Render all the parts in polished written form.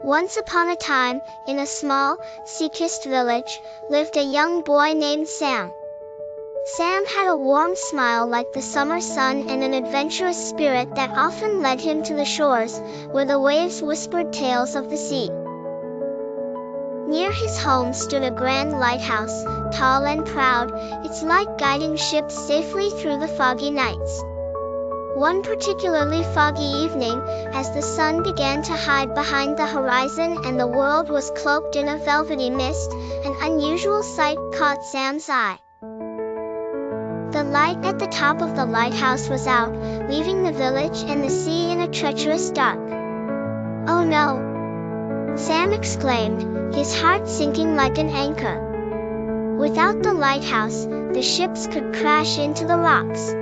Once upon a time, in a small, sea-kissed village, lived a young boy named Sam. Sam had a warm smile like the summer sun and an adventurous spirit that often led him to the shores, where the waves whispered tales of the sea. Near his home stood a grand lighthouse, tall and proud, its light guiding ships safely through the foggy nights. One particularly foggy evening, as the sun began to hide behind the horizon and the world was cloaked in a velvety mist, an unusual sight caught Sam's eye. The light at the top of the lighthouse was out, leaving the village and the sea in a treacherous dark. "Oh no!" Sam exclaimed, his heart sinking like an anchor. Without the lighthouse, the ships could crash into the rocks.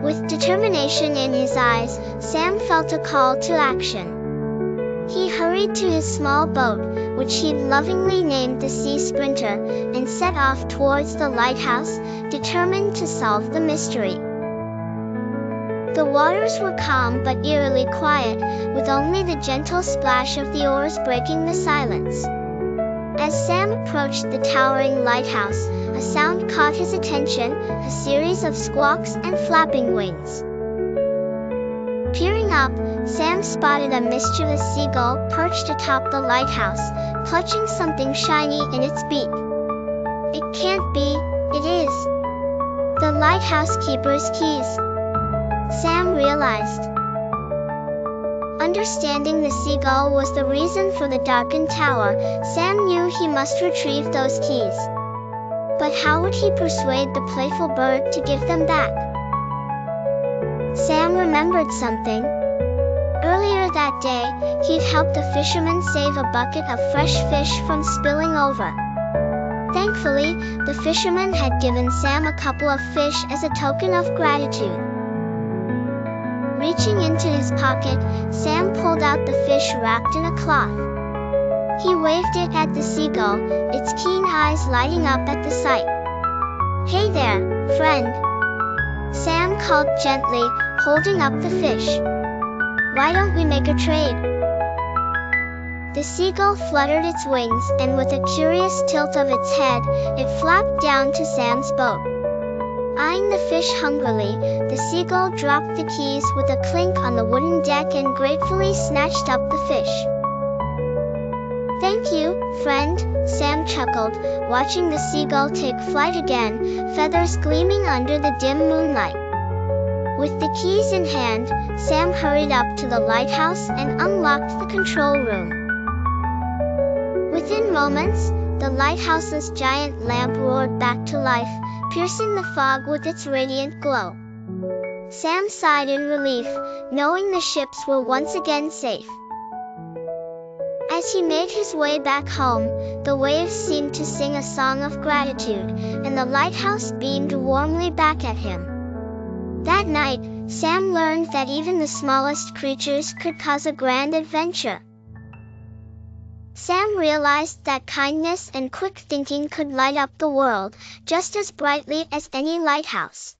With determination in his eyes, Sam felt a call to action. He hurried to his small boat, which he'd lovingly named the Sea Sprinter, and set off towards the lighthouse, determined to solve the mystery. The waters were calm but eerily quiet, with only the gentle splash of the oars breaking the silence. As Sam approached the towering lighthouse, a sound caught his attention, a series of squawks and flapping wings. Peering up, Sam spotted a mischievous seagull perched atop the lighthouse, clutching something shiny in its beak. "It can't be, it is the lighthouse keeper's keys," Sam realized. Understanding the seagull was the reason for the darkened tower, Sam knew he must retrieve those keys. But how would he persuade the playful bird to give them back? Sam remembered something. Earlier that day, he'd helped a fisherman save a bucket of fresh fish from spilling over. Thankfully, the fisherman had given Sam a couple of fish as a token of gratitude. Reaching into his pocket, Sam pulled out the fish wrapped in a cloth. He waved it at the seagull, its keen eyes lighting up at the sight. "Hey there, friend," Sam called gently, holding up the fish. "Why don't we make a trade?" The seagull fluttered its wings, and with a curious tilt of its head, it flapped down to Sam's boat. Eyeing the fish hungrily, the seagull dropped the keys with a clink on the wooden deck and gratefully snatched up the fish. "Thank you, friend," Sam chuckled, watching the seagull take flight again, feathers gleaming under the dim moonlight. With the keys in hand, Sam hurried up to the lighthouse and unlocked the control room. Within moments, the lighthouse's giant lamp roared back to life, piercing the fog with its radiant glow. Sam sighed in relief, knowing the ships were once again safe. As he made his way back home, the waves seemed to sing a song of gratitude, and the lighthouse beamed warmly back at him. That night, Sam learned that even the smallest creatures could cause a grand adventure. Sam realized that kindness and quick thinking could light up the world, just as brightly as any lighthouse.